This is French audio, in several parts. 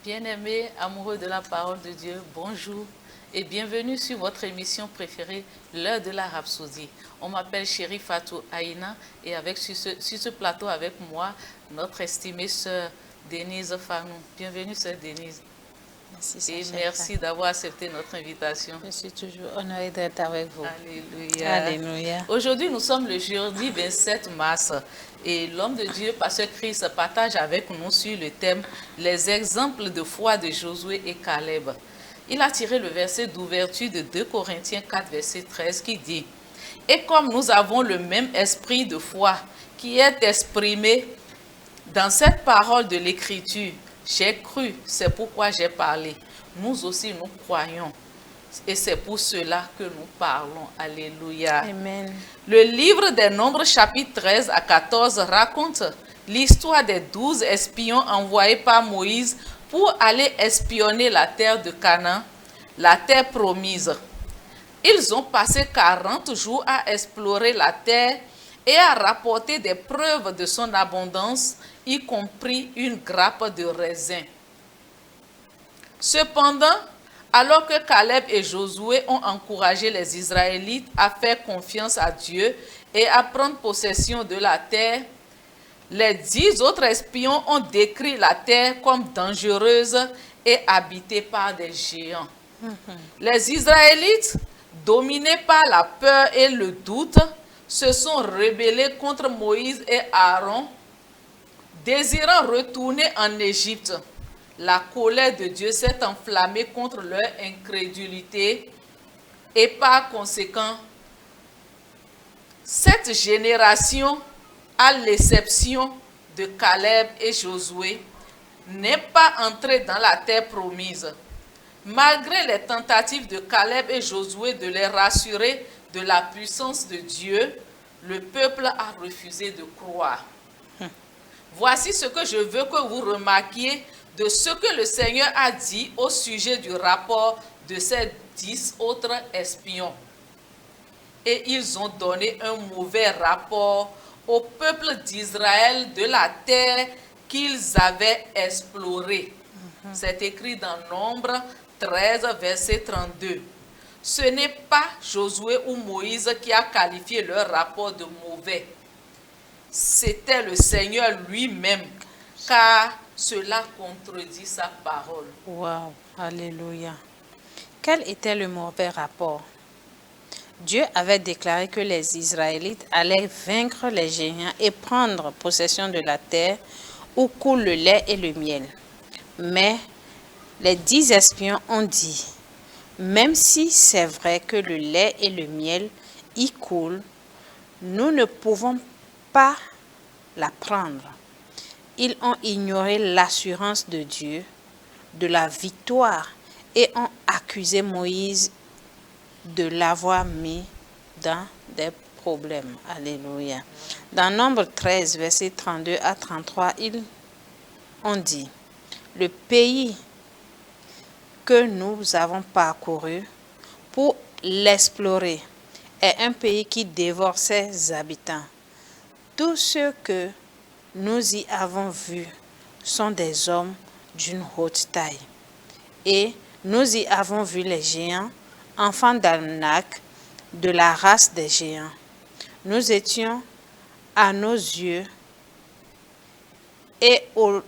Bien-aimés, amoureux de la parole de Dieu, bonjour et bienvenue sur votre émission préférée, l'heure de la Rhapsodie. On m'appelle Chérie Fatou Aïna et sur ce plateau avec moi, notre estimée sœur Denise Fanou. Bienvenue sœur Denise. Merci, et merci d'avoir accepté notre invitation. Je suis toujours honorée d'être avec vous. Alléluia. Alléluia. Aujourd'hui, nous sommes le jeudi 27 mars et l'homme de Dieu, Pasteur Christ, partage avec nous sur le thème « Les exemples de foi de Josué et Caleb ». Il a tiré le verset d'ouverture de 2 Corinthiens 4, verset 13 qui dit « Et comme nous avons le même esprit de foi qui est exprimé dans cette parole de l'Écriture, j'ai cru, c'est pourquoi j'ai parlé. Nous aussi, nous croyons. Et c'est pour cela que nous parlons. Alléluia. Amen. Le livre des Nombres, chapitre 13 à 14, raconte l'histoire des 12 espions envoyés par Moïse pour aller espionner la terre de Canaan, la terre promise. Ils ont passé 40 jours à explorer la terre et à rapporter des preuves de son abondance, y compris une grappe de raisin. Cependant, alors que Caleb et Josué ont encouragé les Israélites à faire confiance à Dieu et à prendre possession de la terre, les 10 autres espions ont décrit la terre comme dangereuse et habitée par des géants. Les Israélites, dominés par la peur et le doute, se sont rebellés contre Moïse et Aaron, désirant retourner en Égypte. La colère de Dieu s'est enflammée contre leur incrédulité et par conséquent, cette génération, à l'exception de Caleb et Josué, n'est pas entrée dans la terre promise. Malgré les tentatives de Caleb et Josué de les rassurer de la puissance de Dieu, le peuple a refusé de croire. Voici ce que je veux que vous remarquiez de ce que le Seigneur a dit au sujet du rapport de ces 10 autres espions. Et ils ont donné un mauvais rapport au peuple d'Israël de la terre qu'ils avaient explorée. C'est écrit dans Nombre 13, verset 32. Ce n'est pas Josué ou Moïse qui a qualifié leur rapport de mauvais. C'était le Seigneur lui-même, car cela contredit sa parole. Wow, alléluia. Quel était le mauvais rapport? Dieu avait déclaré que les Israélites allaient vaincre les géants et prendre possession de la terre où coule le lait et le miel. Mais les 10 espions ont dit, même si c'est vrai que le lait et le miel y coulent, nous ne pouvons pas la prendre. Ils ont ignoré l'assurance de Dieu, de la victoire, et ont accusé Moïse de l'avoir mis dans des problèmes. Alléluia. Dans Nombre 13, versets 32 à 33, ils ont dit, le pays que nous avons parcouru pour l'explorer est un pays qui dévore ses habitants. Tous ceux que nous y avons vus sont des hommes d'une haute taille. Et nous y avons vu les géants, enfants d'Anak, de la race des géants. Nous étions à nos yeux et aux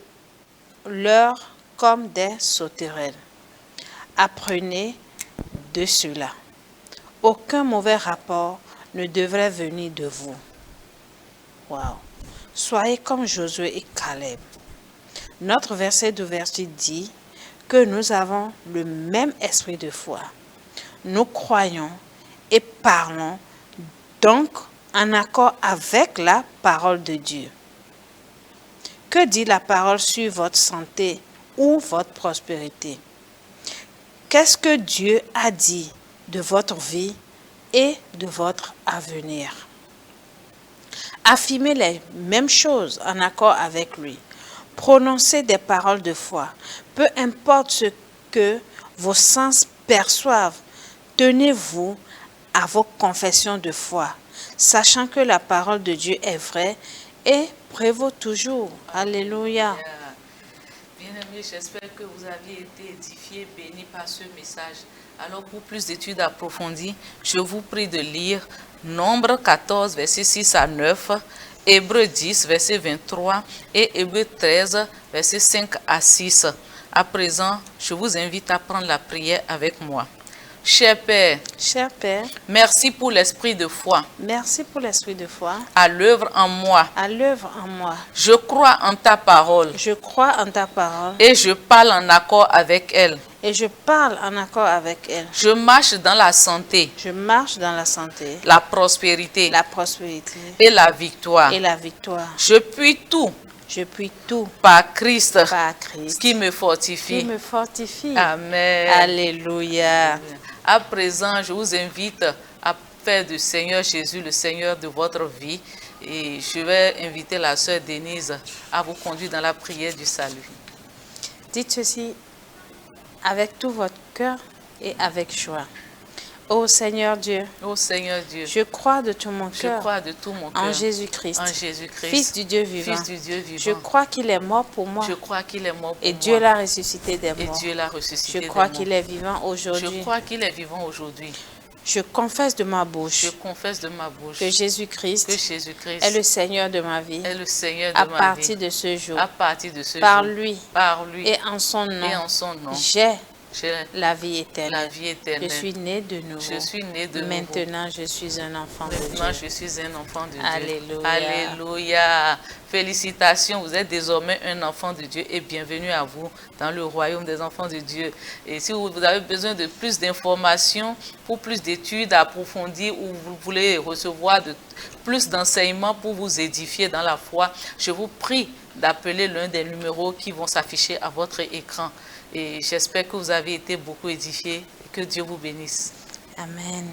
leurs comme des sauterelles. Apprenez de cela. Aucun mauvais rapport ne devrait venir de vous. Wow. Soyez comme Josué et Caleb. Notre verset d'ouverture dit que nous avons le même esprit de foi. Nous croyons et parlons donc en accord avec la parole de Dieu. Que dit la parole sur votre santé ou votre prospérité? Qu'est-ce que Dieu a dit de votre vie et de votre avenir? Affirmez les mêmes choses en accord avec lui. Prononcez des paroles de foi. Peu importe ce que vos sens perçoivent, tenez-vous à vos confessions de foi, sachant que la parole de Dieu est vraie et prévaut toujours. Alléluia. Bien-aimés bien-aimés, j'espère que vous avez été édifiés, bénis par ce message. Alors, pour plus d'études approfondies, je vous prie de lire Nombre 14, versets 6 à 9, Hébreux 10, verset 23 et Hébreux 13, versets 5 à 6. À présent, je vous invite à prendre la prière avec moi. Cher Père, merci pour l'esprit de foi merci pour l'esprit de foi à l'œuvre en moi. à l'œuvre en moi. Je crois en ta parole Je crois en ta parole et je parle en accord avec elle. et je parle en accord avec elle. Je marche dans la santé, Je marche dans la santé, la prospérité la prospérité et la victoire. et la victoire. Je puis tout Je puis tout par Christ par Christ qui me qui fortifie. me fortifie. Amen. Alléluia. À présent, je vous invite à faire du Seigneur Jésus le Seigneur de votre vie. Et je vais inviter la sœur Denise à vous conduire dans la prière du salut. Dites ceci avec tout votre cœur et avec joie. Ô Seigneur Dieu, Ô Seigneur Dieu, je crois de tout mon je cœur crois de tout mon en cœur Jésus-Christ, en Jésus-Christ, Fils du Dieu vivant. Fils du Dieu vivant. Je crois qu'il est mort pour moi Je crois qu'il est mort pour et moi. Dieu l'a ressuscité des Et morts. Dieu l'a ressuscité Je crois des qu'il morts. est vivant Je aujourd'hui. crois qu'il est vivant aujourd'hui. Je confesse de ma Je bouche confesse de ma bouche que Jésus-Christ que Jésus-Christ est le Seigneur de ma vie est le Seigneur de à ma partir vie. de ce jour. À partir de ce Par jour, lui par lui et en son nom, et en son nom, j'ai j'ai la vie la éternelle. vie éternelle. Je suis né de nouveau. Je suis né de nouveau. Maintenant, je suis un enfant de Maintenant, Dieu. je suis un enfant de Dieu. Alléluia. Alléluia. Félicitations, vous êtes désormais un enfant de Dieu et bienvenue à vous dans le royaume des enfants de Dieu. Et si vous avez besoin de plus d'informations, pour plus d'études approfondies ou vous voulez recevoir plus d'enseignements pour vous édifier dans la foi, je vous prie d'appeler l'un des numéros qui vont s'afficher à votre écran. Et j'espère que vous avez été beaucoup édifiés et que Dieu vous bénisse. Amen.